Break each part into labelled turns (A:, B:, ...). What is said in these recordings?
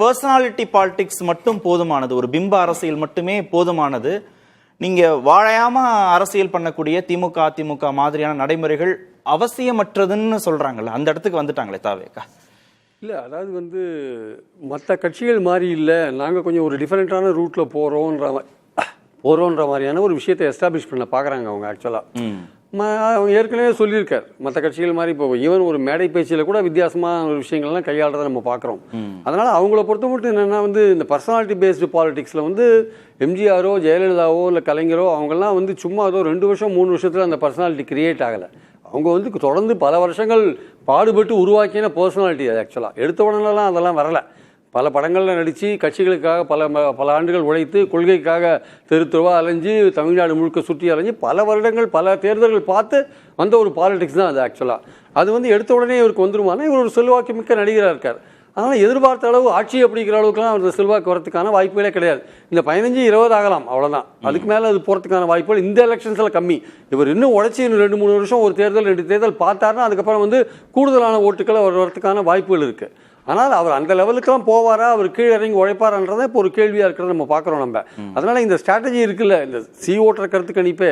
A: Personality politics மட்டும் போதுமானது, ஒரு பிம்ப அரசியல் மட்டுமே போதுமானது, நீங்க வாழையாம அரசியல் பண்ணக்கூடிய திமுக அதிமுக மாதிரியான நடைமுறைகள் அவசியமற்றதுன்னு சொல்றாங்கல்ல, அந்த இடத்துக்கு வந்துட்டாங்களே தாவேக்கா?
B: இல்லை, அதாவது மற்ற கட்சிகள் மாதிரி இல்லை, நாங்கள் கொஞ்சம் ஒரு டிஃப்ரெண்ட்டான ரூட்டில் போகிறோன்ற மாதிரியான ஒரு விஷயத்தை எஸ்டாப்ளிஷ் பண்ண பார்க்குறாங்க அவங்க. ஆக்சுவலாக அவங்க ஏற்கனவே சொல்லியிருக்கார், மற்ற கட்சிகள் மாதிரி இப்போ ஈவன் ஒரு மேடை பேச்சில் கூட வித்தியாசமான ஒரு விஷயங்கள்லாம் கையாளுறதை நம்ம பார்க்குறோம். அதனால் அவங்கள பொறுத்த மட்டும் என்னென்னா இந்த பர்சனாலிட்டி பேஸ்டு பாலிடிக்ஸில் எம்ஜிஆரோ ஜெயலலிதாவோ இல்லை கலைஞரோ அவங்கெல்லாம் சும்மா அதோ 2 வருஷம் 3 வருஷத்தில் அந்த பர்சனாலிட்டி கிரியேட் ஆகலை. அவங்க தொடர்ந்து பல வருஷங்கள் பாடுபட்டு உருவாக்கின பர்சனாலிட்டி. அது ஆக்சுவலாக எடுத்த உடனெலாம் அதெல்லாம் வரலை. பல படங்களில் நடித்து கட்சிகளுக்காக பல ஆண்டுகள் உழைத்து கொள்கைக்காக தெருவா அலைஞ்சு தமிழ்நாடு முழுக்க சுற்றி அலைஞ்சு பல வருடங்கள் பல தேர்தல்கள் பார்த்து வந்த ஒரு பாலிடிக்ஸ் தான் அது. ஆக்சுவலாக அது எடுத்த உடனே இவருக்கு வந்துருமானா இவர் ஒரு செல்வாக்கு மிக்க நடிகராக இருக்கார். அதனால் எதிர்பார்த்த அளவு ஆட்சி அப்படிங்கிற அளவுக்குலாம் அவர் செல்வாக்கு வரதுக்கான வாய்ப்புகளே கிடையாது. இந்த 15-20 ஆகலாம், அவ்வளோதான். அதுக்கு மேலே அது போகிறதுக்கான வாய்ப்புகள் இந்த எலெக்ஷன்ஸில் கம்மி. இவர் இன்னும் உழைச்சி 2-3 வருஷம் ஒரு தேர்தல் 2 தேர்தல் பார்த்தாருன்னா அதுக்கப்புறம் கூடுதலான ஓட்டுக்களை அவர் வரதுக்கான வாய்ப்புகள் இருக்குது. ஆனால் அவர் அந்த லெவலுக்குலாம் போவாரா, அவர் கீழே இறங்கி உழைப்பாரான்றதை இப்போ ஒரு கேள்வியாக இருக்கிறத நம்ம பார்க்குறோம் நம்ம. அதனால் இந்த ஸ்ட்ராட்டஜி இருக்குல்ல, இந்த ஓட்டுற கருத்து கணிப்பே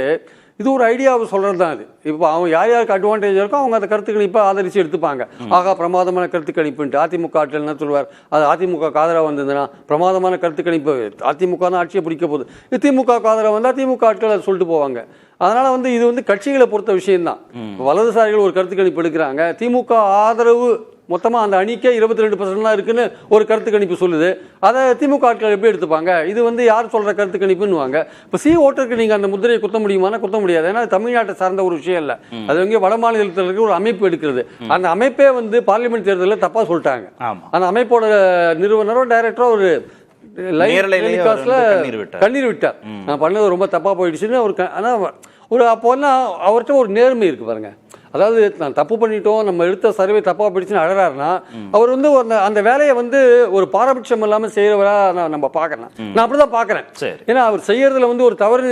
B: இது ஒரு ஐடியாவை சொல்கிறது தான். அது இப்போ அவங்க யாருக்கு அட்வான்டேஜ் இருக்கோ அவங்க அந்த கருத்து கணிப்பை ஆதரித்து எடுத்துப்பாங்க. ஆகா பிரமாதமான கருத்து கணிப்புன்ட்டு அதிமுக ஆட்கள் என்ன சொல்வார், அது அதிமுக ஆதரவு வந்ததுன்னா பிரமாதமான கருத்து கணிப்பு, அதிமுக தான் ஆட்சியை பிடிக்க போகுது. இது திமுக ஆதரவு வந்தால் திமுக ஆட்கள் அதை சொல்லிட்டு போவாங்க. அதனால் இது கட்சிகளை பொறுத்த விஷயம்தான். வலதுசாரிகள் ஒரு கருத்து கணிப்பு எடுக்கிறாங்க, திமுக ஆதரவு மொத்தமாக அந்த அணிக்கே 22% தான் இருக்குன்னு ஒரு கருத்து கணிப்பு சொல்லுது. அதை திமுக ஆட்கள் எப்படி எடுத்துப்பாங்க? இது யார் சொல்கிற கருத்து கணிப்புன்னுவாங்க. இப்போ ஓட்டருக்கு நீங்கள் அந்த முத்திரையை குத்த முடியுமானா குத்த முடியாது. ஏன்னா தமிழ்நாட்டை சார்ந்த ஒரு விஷயம் இல்லை. அது வட மாநிலத்தில் இருக்க ஒரு அமைப்பு எடுக்கிறது. அந்த அமைப்பே பார்லிமெண்ட் தேர்தலில் தப்பாக சொல்லிட்டாங்க. அந்த அமைப்போட நிறுவனரோ டைரக்டரோ ஒரு கண்ணீர் விட்டார். நான் பண்ணது ரொம்ப தப்பாக போயிடுச்சுன்னு ஒரு. ஆனால் அப்போ அவர்கிட்ட ஒரு நேர்மை இருக்கு பாருங்க. அதாவது நான் தப்பு பண்ணிட்டோம், நம்ம எடுத்த சர்வே தப்பாக போயிடுச்சுன்னு அழறாருன்னா அவர் அந்த வேலையை ஒரு பாரபட்சம் இல்லாமல் செய்யறவரா நம்ம பார்க்கலாம். நான் அப்படிதான் பார்க்குறேன். ஏன்னா அவர் செய்யறதுல ஒரு தவறு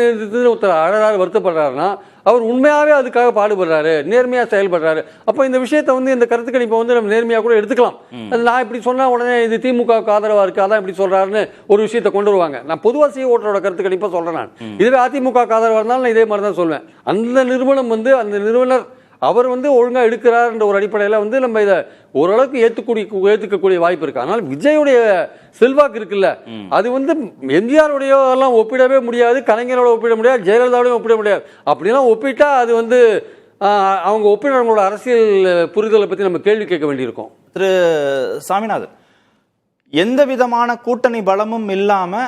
B: ஒருத்தர் அழறாரு வருத்தப்படுறாருன்னா அவர் உண்மையாகவே அதுக்காக பாடுபடுறாரு, நேர்மையாக செயல்படுறாரு. அப்போ இந்த விஷயத்தை இந்த கருத்து கணிப்பை நம்ம நேர்மையாக கூட எடுத்துக்கலாம். அது நான் இப்படி சொன்னால் உடனே இது திமுகவுக்கு ஆதரவாக இருக்குது, அதான் இப்படி சொல்கிறாருன்னு ஒரு விஷயத்தை கொண்டு வருவாங்க. நான் பொதுவாக ஓட்டரோட கருத்து கணிப்பை சொல்கிறேன். நான் இதுவே அதிமுக ஆதரவாக இருந்தாலும் நான் இதே மாதிரி தான் சொல்வேன். அந்த நிறுவனம் அந்த நிறுவனர் அவர் ஒழுங்காக எடுக்கிறார்ன்ற ஒரு அடிப்படையில் நம்ம இதை ஓரளவுக்கு ஏற்றுக்கக்கூடிய வாய்ப்பு இருக்கு. ஆனால் விஜயுடைய செல்வாக்கு இருக்குல்ல, அது எம்ஜிஆருடைய எல்லாம் ஒப்பிடவே முடியாது, கலைஞரோட ஒப்பிட முடியாது, ஜெயலலிதாவோடய ஒப்பிட முடியாது. அப்படிலாம் ஒப்பிட்டா அது அவங்க ஒப்பிடுறவங்களோட அரசியல் புரிதலை பற்றி நம்ம கேள்வி கேட்க வேண்டியிருக்கும்.
A: திரு சாமிநாதன், எந்த விதமான கூட்டணி பலமும் இல்லாம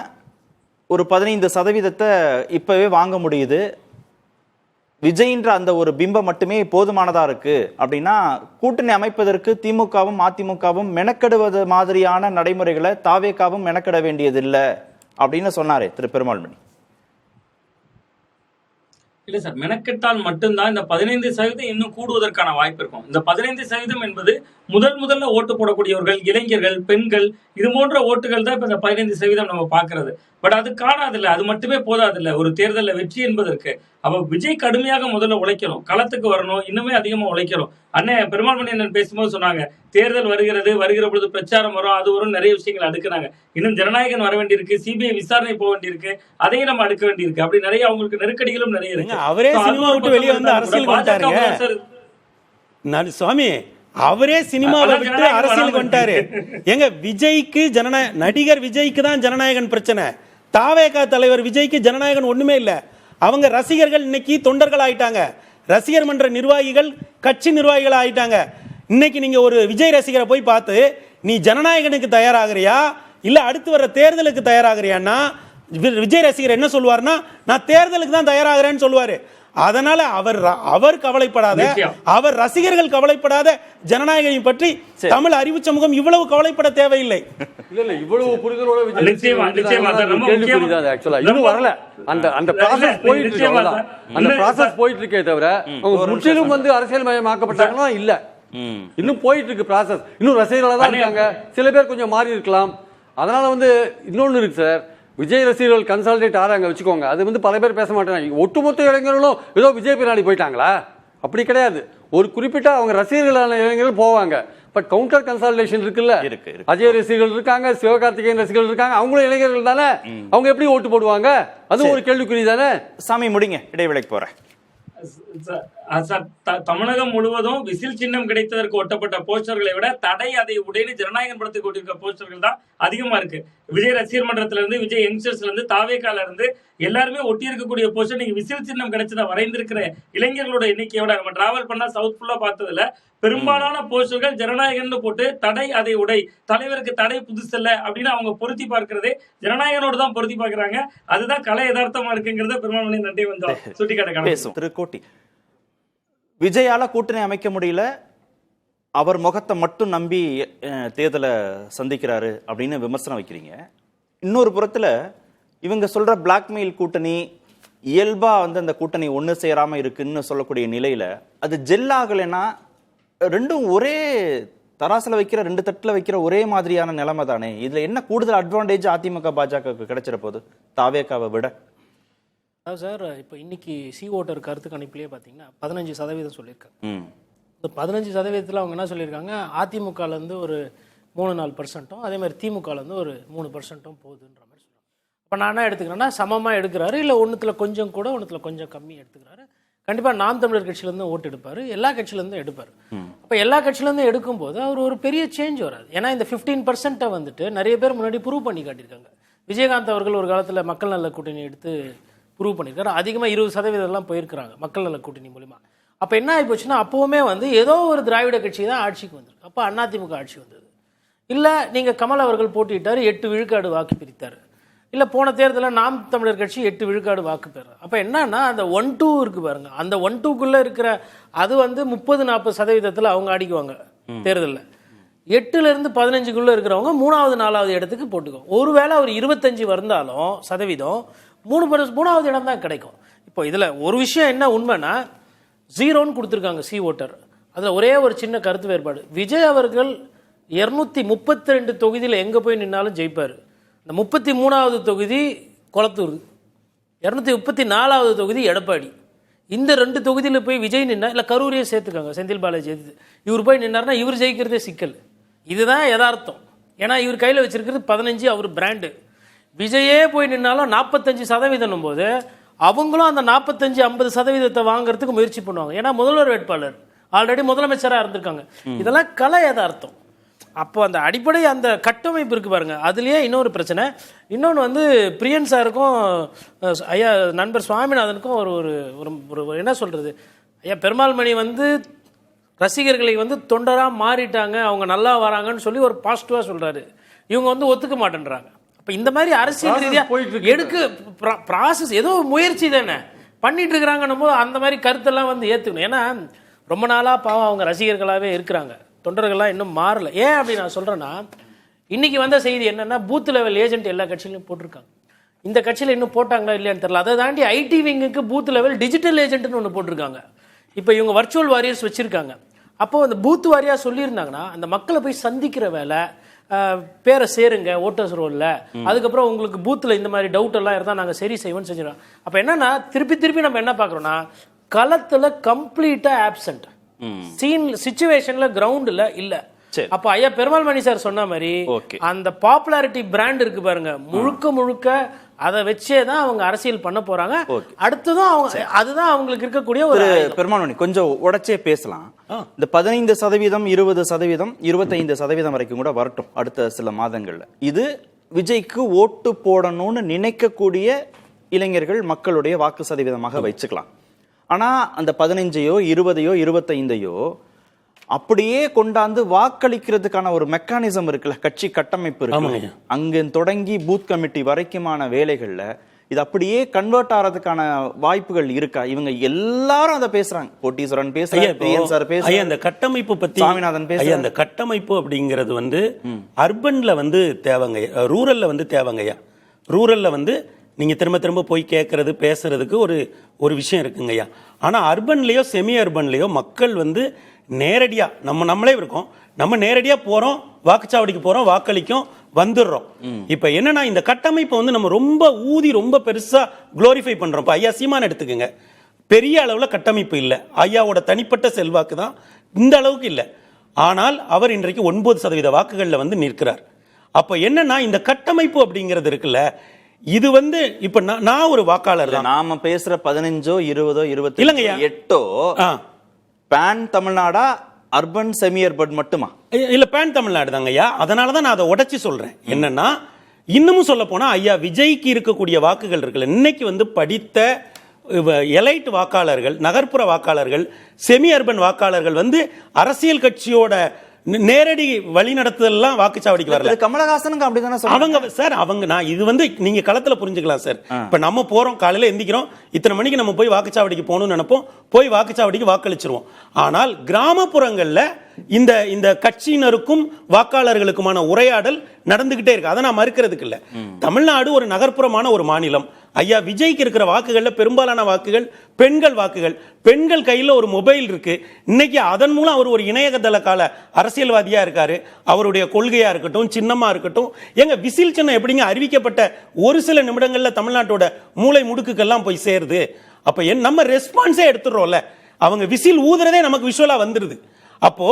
A: ஒரு 15% இப்பவே வாங்க முடியுது, விஜய்ன்ற அந்த ஒரு பிம்பம் மட்டுமே போதுமானதா இருக்கு அப்படின்னா கூட்டணி அமைப்பதற்கு திமுகவும் அதிமுகவும் மெனக்கெடுவது மாதிரியான நடைமுறைகளை தாவேக்காவும் மெனக்கெட வேண்டியதில்லை அப்படின்னு சொன்னாரே திரு பெருமாள்மணி.
C: இல்ல சார், மெனக்கெட்டால் மட்டும்தான் இந்த 15% இன்னும் கூடுவதற்கான வாய்ப்பு இருக்கும். இந்த 15% என்பது முதல்ல ஓட்டு போடக்கூடியவர்கள், இளைஞர்கள், பெண்கள், இது போன்ற ஓட்டுகள் தான் இப்ப இந்த 15% நம்ம பாக்குறது. பட் அது காணாதில்ல, அது மட்டுமே போதாதில்ல ஒரு தேர்தலில் வெற்றி என்பதற்கு. அப்ப விஜய் கடுமையாக முதல்ல உழைக்கணும், களத்துக்கு வரணும், இன்னுமே அதிகமா உழைக்கணும். அண்ணன் பெருமாள்மணி அண்ணன் பேசும்போது சொன்னாங்க, தேர்தல் வருகிற பொழுது பிரச்சாரம் வரும், அது வரும், நிறைய விஷயங்கள் அடுக்குனாங்க. இன்னும் ஜனநாயகன் வர வேண்டியிருக்கு, சிபிஐ விசாரணை போக வேண்டியிருக்கு, அதையும் நம்ம அடுக்க வேண்டியிருக்கு. அப்படி நிறைய அவங்களுக்கு நெருக்கடிகளும் நிறைய இருக்கு.
D: அவரே சினிமா விட்டு வெளியே வந்து அரசியல் வந்துட்டாருங்க சுவாமி. அவரே சினிமாவை விட்டு அரசியலுக்கு வந்துட்டாரு. எங்க விஜய்க்கு நடிகர் விஜய்க்கு தான் ஜனநாயகன் பிரச்சனை. தாவேகா தலைவர் விஜய்க்கு ஜனநாயகன் ஒண்ணுமே இல்ல. அவங்க ரசிகர்கள் இன்னைக்கு தொண்டர்கள் ஆயிட்டாங்க, ரசிகர் மன்ற நிர்வாகிகள் கட்சி நிர்வாகிகள் ஆயிட்டாங்க. இன்னைக்கு நீங்க ஒரு விஜய் ரசிகரை போய் பார்த்து நீ ஜனநாயகனுக்கு தயாராகிறியா இல்ல அடுத்து வர தேர்தலுக்கு தயாராகிறியான்னா விஜய் ரசிகர் என்ன சொல்லுவார்னா நான் தேர்தலுக்கு தான் தயாராகிறேன்னு சொல்லுவாரு. அதனால அவர் கவலைப்படாத, அவர் ரசிகர்கள் கவலைப்படாத ஜனநாயகம் பற்றி தமிழ் அறிவு சமூகம் இவ்வளவு கவலைப்பட தேவையில்லை.
B: இல்ல இவ்வளவு புரிதலோட வரல. அந்த ப்ராசஸ் போயிட்டு இருக்கு, அந்த ப்ராசஸ் போயிட்டு இருக்கே தவிர முற்றிலும் அரசியல் மயமாக்கப்பட்டாங்கன்னா இல்ல. இன்னும் போயிட்டு இருக்கு ப்ராசஸ். இன்னும் ரசிகர்களா தான் இருக்காங்க. சில பேர் கொஞ்சம் மாறி இருக்கலாம். அதனால இன்னொன்னு இருக்கு சார், விஜய் ரசிகர்கள் கன்சால்டேட் ஆறாங்க வச்சுக்கோங்க. அது பல பேர் பேச மாட்டாங்க. ஒட்டுமொத்த இளைஞர்களும் ஏதோ விஜய் பின்னாடி போயிட்டாங்களா? அப்படி கிடையாது. ஒரு குறிப்பிட்ட அவங்க ரசிகர்களான இளைஞர்கள் போவாங்க. பட் கவுண்டர் கன்சாலிடேஷன் இருக்குல்ல,
A: இருக்கு.
B: அஜய் ரசிகர்கள் இருக்காங்க, சிவகார்த்திகேயன் ரசிகர்கள் இருக்காங்க, அவங்களும் இளைஞர்கள் தானே, அவங்க எப்படி ஓட்டு போடுவாங்க? அது ஒரு கேள்விக்குறி தானே.
A: சாமி முடிங்க, இடைவேளைக்கு போறேன்.
C: தமிழகம் முழுவதும் விசில் சின்னம் கிடைத்ததற்கு ஒட்டப்பட்ட போஸ்டர்களை விட தடை அதை உடைன்னு ஜனநாயகன் படத்துக்கு ஒட்டிருக்க போஸ்டர்கள் தான் அதிகமா இருக்கு. விஜய் ரசிகர் மன்றத்துல இருந்து, விஜய் யங்ஸ்டர்ஸ்ல இருந்து, தாவேகால இருந்து எல்லாருமே ஒட்டி இருக்கக்கூடிய போஸ்டர் நீங்க விசில் சின்னம் கிடைச்சதா வரைந்திருக்கிற இளைஞர்களோட எண்ணிக்கையோட நம்ம டிராவல் பண்ணா சவுத் ஃபுல்லா பார்த்ததுல பெரும்பாலான போஸ்டர்கள் ஜனநாயகன் போட்டு தடை அதை உடை, தலைவருக்கு தடை புதுசல்ல அப்படின்னு அவங்க பொருத்தி பார்க்கிறதே ஜனநாயகனோடு தான் பொருத்தி பார்க்கிறாங்க. அதுதான் கலை யதார்த்தமா இருக்குங்கிறத பெருமாள் நன்றி வந்தோம் சுட்டிக்காட்ட.
A: திருக்கோட்டி, விஜயால கூட்டணி அமைக்க முடியல, அவர் முகத்தை மட்டும் நம்பி தேர்தலை சந்திக்கிறாரு அப்படின்னு விமர்சனம் வைக்கிறீங்க. இன்னொரு புறத்துல இவங்க சொல்ற பிளாக்மெயில் கூட்டணி இயல்பா அந்த கூட்டணி ஒண்ணு சேராம இருக்குன்னு சொல்லக்கூடிய நிலையில அது ஜெல் ஆகலைன்னா ரெண்டும் ஒரே தராசுல வைக்கிற, ரெண்டு தட்டுல வைக்கிற ஒரே மாதிரியான நிலைமை தானே. இதுல என்ன கூடுதல் அட்வான்டேஜ் அதிமுக பாஜகவுக்கு கிடைச்சிட போது தாவேகாவை விட?
E: அதாவது சார், இப்போ இன்னைக்கு சி ஓட்டர் கருத்து கணிப்புலேயே பார்த்தீங்கன்னா 15% சொல்லியிருக்காங்க. இந்த 15% அவங்க என்ன சொல்லியிருக்காங்க, அதிமுகலேருந்து ஒரு 3-4%, அதே மாதிரி திமுகலேருந்து ஒரு 3% போகுதுன்ற மாதிரி சொல்கிறாங்க. இப்போ நான் என்ன எடுத்துக்கிறேன்னா, சமமாக எடுக்கிறாரு, இல்லை ஒன்றுத்துல கொஞ்சம் கூட ஒன்றுத்துல கொஞ்சம் கம்மி எடுத்துக்கிறாரு. கண்டிப்பாக நாம் தமிழர் கட்சியிலேருந்து ஓட்டு எடுப்பார், எல்லா கட்சியிலேருந்து எடுப்பார். அப்போ எல்லா கட்சியிலேருந்து எடுக்கும்போது அவர் ஒரு பெரிய சேஞ்ச் வராது. ஏன்னா இந்த 15% வந்துட்டு நிறைய பேர் முன்னாடி ப்ரூவ் பண்ணி காட்டியிருக்காங்க. விஜயகாந்த் அவர்கள் ஒரு காலத்தில் மக்கள் நல கூட்டணி எடுத்து ப்ரூவ் பண்ணியிருக்காரு. அதிகமாக 20% போயிருக்கிறாங்க மக்கள் நல கூட்டணி மூலிமா. அப்போ என்ன ஆகி போச்சுன்னா, அப்போவுமே ஏதோ ஒரு திராவிட கட்சி தான் ஆட்சிக்கு வந்திருக்கு. அப்போ அதிமுக ஆட்சி வந்தது இல்லை. நீங்கள் கமல் அவர்கள் போட்டிட்டார், 8 விழுக்காடு வாக்கு பிரித்தார். இல்லை போன தேர்தலில் நாம் தமிழர் கட்சி 8 விழுக்காடு வாக்கு பெற. அப்போ என்னன்னா அந்த 1-2 இருக்கு பாருங்க, அந்த 1-2க்குள்ளே இருக்கிற அது 30-40% அவங்க அடிக்குவாங்க தேர்தலில். 8லேருந்து 15க்குள்ளே இருக்கிறவங்க 3வது-4வது இடத்துக்கு போட்டுக்கோ. ஒருவேளை அவர் 25 வந்தாலும் சதவீதம் 3வது இடம் தான் கிடைக்கும். இப்போ இதில் ஒரு விஷயம் என்ன உண்மைன்னா, 0ன்னு கொடுத்துருக்காங்க சி ஓட்டர். அதில் ஒரே ஒரு சின்ன கருத்து வேறுபாடு. விஜய் அவர்கள் 232 தொகுதியில் எங்கே போய் நின்னாலும் ஜெயிப்பார். இந்த 33வது தொகுதி கொளத்தூர், 234வது தொகுதி எடப்பாடி. இந்த 2 தொகுதியில் போய் விஜய் நின்னா, இல்லை கரூரையே சேர்த்துக்காங்க, செந்தில் பாலாஜி இவர் போய் நின்னார்னா இவர் ஜெயிக்கிறதே சிக்கல். இதுதான் யதார்த்தம். ஏன்னா இவர் கையில் வச்சிருக்கிறது 15, அவர் பிராண்டு. விஜயே போய் நின்னாலும் 45% போது அவங்களும் அந்த 45-50% வாங்குறதுக்கு முயற்சி பண்ணுவாங்க. ஏன்னா முதல்வர் வேட்பாளர் ஆல்ரெடி முதலமைச்சராக இருந்திருக்காங்க. இதெல்லாம் கலை யதார்த்தம். அப்போ அந்த அடிப்படை அந்த கட்டமைப்பு இருக்கு பாருங்க. அதுலேயே இன்னொரு பிரச்சனை. இன்னொன்று பிரியன் சாருக்கும் ஐயா நண்பர் சுவாமிநாதனுக்கும் ஒரு என்ன சொல்றது, ஐயா பெருமாள் மணி ரசிகர்களை தொண்டராக மாறிட்டாங்க, அவங்க நல்லா வராங்கன்னு சொல்லி ஒரு பாசிட்டிவாக சொல்றாரு. இவங்க ஒத்துக்க மாட்டேன்றாங்க. இந்த மாதிரி அரசியல் ரீதியா எடுக்க ப்ராசஸ் ஏதோ முயற்சி தானே பண்ணிட்டு இருக்கிறாங்கன்னும் போது அந்த மாதிரி கருத்தெல்லாம் ஏற்றுக்கணும். ஏன்னா ரொம்ப நாளாக பாவம் அவங்க ரசிகர்களாகவே இருக்கிறாங்க, தொண்டர்கள்லாம் இன்னும் மாறல. ஏன் அப்படி நான் சொல்கிறேன்னா, இன்னைக்கு வந்த செய்தி என்னன்னா, பூத் லெவல் ஏஜென்ட் எல்லா கட்சியிலையும் போட்டிருக்காங்க. இந்த கட்சியில் இன்னும் போட்டாங்களா இல்லையான்னு தெரியல. அதை தாண்டி ஐடி விங்குக்கு பூத் லெவல் டிஜிட்டல் ஏஜென்ட்னு ஒன்று போட்டிருக்காங்க. இப்போ இவங்க வர்ச்சுவல் வாரியர்ஸ் வச்சுருக்காங்க. அப்போது அந்த பூத் வாரியாக சொல்லியிருந்தாங்கன்னா அந்த மக்களை போய் சந்திக்கிற வேலை, பேரை சேருங்க ஓட்டர்ஸ் ரோலில், அதுக்கப்புறம் உங்களுக்கு பூத்தில் இந்த மாதிரி டவுட் எல்லாம் இருந்தால் நாங்கள் சரி செய்வோம்னு செஞ்சிடறோம். அப்போ என்னன்னா திருப்பி நம்ம என்ன பார்க்குறோன்னா, களத்தில் கம்ப்ளீட்டாக ஆப்சண்ட், சிச்சுவேஷனில் கிரவுண்டில் இல்லை. அப்ப ஐயா பெருமாள் மணி சார் சொன்ன மாதிரி அந்த பாப்புலாரிட்டி பிராண்ட் இருக்கு பாருங்க, முழுக்க அதை வச்சே தான் அவங்க அரசியல் பண்ண போறாங்க. அடுத்ததும் அவங்க அதுதான் அவங்களுக்கு இருக்கக்கூடிய ஒரு
A: பெருமாள் மணி கொஞ்சம் உடைச்சே பேசலாம். இந்த 15%, 20%, 25% வரைக்கும் கூட வரட்டும் அடுத்த சில மாதங்கள்ல. இது விஜய்க்கு ஓட்டு போடணும்னு நினைக்கக்கூடிய இளைஞர்கள் மக்களுடைய வாக்கு சதவீதமாக வச்சுக்கலாம். ஆனா அந்த 15யோ 20யோ 25யோ அப்படியே கொண்டாந்து வாக்களிக்கிறதுக்கான ஒரு மெக்கானிசம் இருக்குல்ல, கட்சி கட்டமைப்பு இருக்கு, அங்க தொடங்கி பூத் கமிட்டி வரைக்குமான வேலைகள்ல இது அப்படியே கன்வெர்ட் ஆறதுக்கான வாய்ப்புகள் இருக்கா? இவங்க எல்லாரும் அதை பேசுறாங்க. கோட்டீஸ்வரன் பேசுறாங்க,
D: அந்த கட்டமைப்பு பத்தி
A: சாமிநாதன் பேசுறாங்க.
D: அந்த கட்டமைப்பு அப்படிங்கிறது அர்பன்ல தேவைங்க, ரூரல்ல தேவைங்கய்யா. ரூரல்ல நீங்க திரும்ப போய் கேட்கறது பேசுறதுக்கு ஒரு விஷயம் இருக்குங்கய்யா. ஆனா அர்பன்லயோ செமி அர்பன்லயோ மக்கள் நேரடியா நம்மளே இருக்கோம், நம்ம நேரடியா போறோம், வாக்குச்சாவடிக்கு போறோம், வாக்களிக்கும் வந்துடுறோம். இப்ப என்னன்னா இந்த கட்டமைப்பை நம்ம ரொம்ப ஊதி ரொம்ப பெருசா குளோரிஃபை பண்றோம். இப்ப ஐயா சீமான் எடுத்துக்கங்க, பெரிய அளவுல கட்டமைப்பு இல்ல, ஐயாவோட தனிப்பட்ட செல்வாக்கு தான் இந்த அளவுக்கு இல்ல. ஆனால் அவர் இன்றைக்கு 9% வாக்குகள்ல வந்து நிற்கிறார். அப்ப என்னன்னா இந்த கட்டமைப்பு அப்படிங்கிறது இருக்குல்ல, இது வந்து இப்ப நான் ஒரு வாக்காளர் தான்.
A: நாம பேசுற 15, 20, 28
D: இல்லங்கய்யா.
A: 8 பேன் தமிழ்நாடா அர்பன் செமி அர்பன் மட்டுமா?
D: இல்ல, பேன் தமிழ்நாடு தாங்க ஐயா. அதனாலதான் நான் அதை உடைச்சு சொல்றேன். என்னன்னா இன்னமும் சொல்ல போனா ஐயா விஜய்க்கு இருக்கக்கூடிய வாக்குகள் இருக்குல்ல, இன்னைக்கு வந்து படித்த எலைட் வாக்காளர்கள், நகர்ப்புற வாக்காளர்கள், செமி அர்பன் வாக்காளர்கள் வந்து அரசியல் கட்சியோட நேரடி வழிநடத்துதல்லாம் வாக்குச்சாவடிக்கு வரல.
A: கமலஹாசனுக்கு அப்படிதானே
D: அவங்க சார். நான் இது வந்து நீங்க களத்துல புரிஞ்சுக்கலாம் சார். இப்ப நம்ம போறோம், காலையில எந்திக்கிறோம், இத்தனை மணிக்கு நம்ம போய் வாக்குச்சாவடிக்கு போகணும்னு நினைப்போம், போய் வாக்குச்சாவடிக்கு வாக்களிச்சிருவோம். ஆனால் கிராமப்புறங்கள்ல இந்த கட்சியினருக்கும் வாக்காளர்களுக்குமான உரையாடல் நடந்துகிட்டே இருக்கு. அதை நான் மறுக்கிறதுக்கு இல்ல. தமிழ்நாடு ஒரு நகர்ப்புறமான ஒரு மாநிலம். ஐயா விஜய்க்கு இருக்கிற வாக்குகள்ல பெரும்பாலான வாக்குகள் பெண்கள் வாக்குகள். பெண்கள் கையில் ஒரு மொபைல் இருக்கு. இன்னைக்கு அதன் மூலம் அவர் ஒரு இணையதள கால அரசியல்வாதியா இருக்காரு. அவருடைய கொள்கையா இருக்கட்டும், சின்னமா இருக்கட்டும். எங்க விசில் சின்னம் எப்படிங்க அறிவிக்கப்பட்ட ஒரு சில நிமிடங்கள்ல தமிழ்நாட்டோட மூளை முடுக்குக்கெல்லாம் போய் சேருது. அப்ப நம்ம ரெஸ்பான்ஸே எடுத்துடுறோம்ல, அவங்க விசில் ஊதுறதே நமக்கு விஷுவலா வந்துருது. அப்போ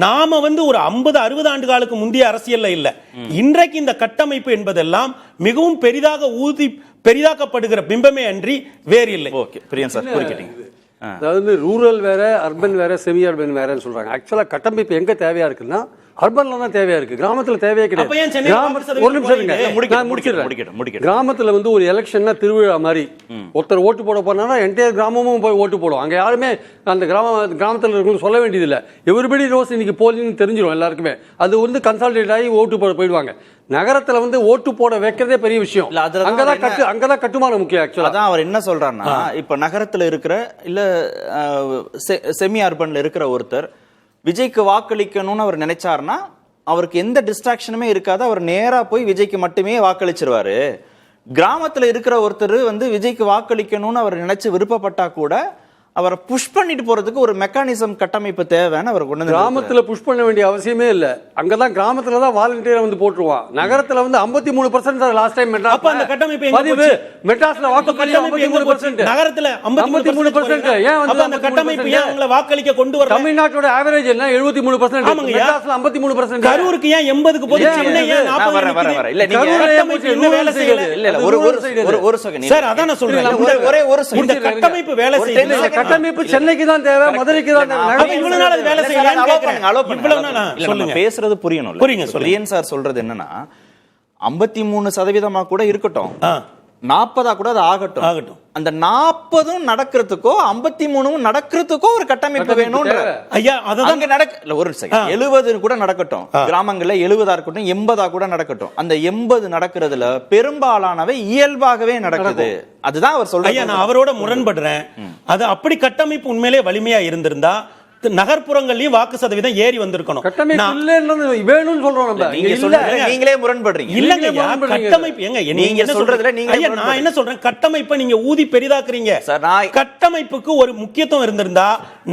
D: நாம வந்து ஒரு 50-60 ஆண்டு காலுக்கு முந்தைய அரசியல்ல இல்ல. இன்றைக்கு இந்த கட்டமைப்பு என்பதெல்லாம் மிகவும் பெரிதாக்கப்படுகிற பிம்பமே அன்றி வேறு இல்லை.
A: ஓகே, பிரியன் சார் குறிக்கிட்டீங்க.
B: அதாவது ரூரல் வேற, அர்பன் வேற, செமி அர்பன் வேறன்னு சொல்றாங்க. ஆக்சுவலா கட்டமைப்பு எங்க தேவையா இருக்குன்னா அர்பன்ல தான் தேவையா இருக்கு, கிராமத்துல தேவையே கிடையாது. ஒரு நிமிஷம் இருங்க, கிராமத்துல வந்து ஒரு எலெக்ஷன்னா திருவிழா மாதிரி. ஒருத்தர் ஓட்டு போட போனா என்டையர் கிராமமும் போய் ஓட்டு போடும். அங்க யாருமே அந்த கிராமத்துல இருக்கவங்க சொல்ல வேண்டியது இல்ல. எவரிபடி ரோஸ் இன்னைக்கு போலிங் தெரிஞ்சிடும் எல்லாருக்குமே. அது வந்து கன்சால்டேட் ஆகி ஓட்டு போட போயிடுவாங்க. நகரத்துல வந்து ஓட்டு போட வைக்கிறதே பெரிய விஷயம். அங்கதான் கட்டுமானம் முக்கியம். ஆக்சுவலா
A: அதான் அவர் என்ன சொல்றாருன்னா, இப்ப நகரத்துல இருக்கிற இல்ல செமி அர்பன்ல இருக்கிற ஒருத்தர் விஜய்க்கு வாக்களிக்கணும்னு அவர் நினைச்சாருன்னா அவருக்கு எந்த டிஸ்ட்ராக்ஷனுமே இருக்காது. அவர் நேரா போய் விஜய்க்கு மட்டுமே வாக்களிச்சிருவாரு. கிராமத்துல இருக்கிற ஒருத்தர் வந்து விஜய்க்கு வாக்களிக்கணும்னு அவர் நினைச்சு விருப்பப்பட்டா கூட அவரை புஷ் பண்ணிட்டு போறதுக்கு ஒரு மெக்கானிசம் கட்டமைப்பு தேவைன்னு அவர் கொண்டு வந்து.
B: கிராமத்துல புஷ் பண்ண வேண்டிய அவசியமே இல்ல. அங்கதான் கிராமத்துல தான் வாலண்டியரா வந்து போட்டுருவான். நகரத்துல வந்து 53% லாஸ்ட் டைம் மெட்ராஸ்.
D: அப்ப அந்த கட்டமைப்பு எங்க போச்சு?
B: மெட்ராஸ்ல வாக்குப்பதிவு 53%,
D: நகரத்துல 53%.
B: ஏன் வந்து
D: அந்த கட்டமைப்பு ஏன் அவங்களை வாக்களிக்க கொண்டு வரல?
B: தமிழ்நாட்டோட ஆவரேஜ் என்ன 73%, மெட்ராஸ்ல 53%.
D: கரூருக்கு ஏன் 80க்கு போகுது? சென்னை ஏன் 40?
A: இல்ல நீங்க கட்டமைப்பு இன்னும் வேலை செய்யல. இல்ல ஒரு செகண்ட் சார், அதான் நான் சொல்றேன். ஒரே ஒரு செகண்ட்.
D: இந்த கட்டமைப்பு வேலை செய்யல.
B: கட்டமைப்பு சென்னைக்கு தான் தேவை, மதுரைக்கு தான் தேவை.
D: இவ்வளவு நாள் அது வேலை செய்யல. சொல்லுங்க,
A: பேசுறது புரியணும். பிரியன் சார் சொல்றது என்னன்னா 53% கூட இருக்கட்டும், 40 கூட அது ஆகட்டும். அந்த 40 நடக்கிறதுக்கோ 53 நடக்கிறதுக்கோ ஒரு கட்டமைப்பு வேணும்.
D: ஐயா அதுதான்
A: நடக்க ஒரு 70 கூட நடக்கட்டும். கிராமங்கள்ல 70 இருக்கட்டும், 80 கூட நடக்கட்டும். அந்த 80 நடக்கிறதுல பெரும்பாலானவை இயல்பாகவே நடக்குது. அதுதான் அவர் சொல்றாரு.
D: ஐயா நான் அவரோட முரண்படுறேன். அது அப்படி கட்டமைப்பு உண்மையிலே வலிமையா இருந்திருந்தா நகர்ப்புறங்களையும் வாக்கு சதவீதம் ஏறி வந்திருக்கணும்.
A: நீங்களே முரண்படுறீங்க.
D: இல்லங்க கட்டமைப்பு எங்க நீங்க சொல்றதுல நீங்க நான் என்ன சொல்றேன், கட்டமைப்பை நீங்க ஊதி பெரிதாக்குறீங்க. கட்டமைப்புக்கு ஒரு முக்கியத்துவம் இருந்திருந்தா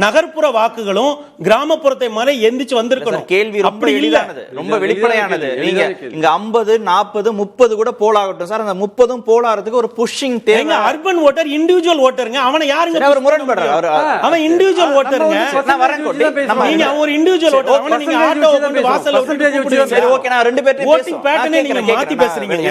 D: நகர்ப்புற வாக்குகளும் கிராமப்புறத்தை மாதிரி எந்திச்சு வந்திருக்கணும்.
A: கேள்வி ரொம்ப எளிதானது, ரொம்ப வெளிப்படையானது. நீங்க இங்க 50, 40, 30 கூட போல் ஆகட்டும் சார். அந்த 30 போல் ஆகிறதுக்கு ஒரு புஷிங் தேவை.
D: அர்பன் ஓட்டர் இண்டிவிஜுவல் ஓட்டருங்க. அவனை யாருங்க
A: அவர் முரண்படுறாரு?
D: அவன் இண்டிவிஜுவல் ஓட்டருங்க. நீங்க ஒரு இண்டிவிஜுவல் ஓட்டர், அவனை நீங்க ஆட்டோ கொண்டு வாசல்ல விட்டு, சரி ஓகே நான் ரெண்டு பேர்ட்ட ஓட்டிங் பேட்டர்னே நீங்க மாத்தி பேசுறீங்க.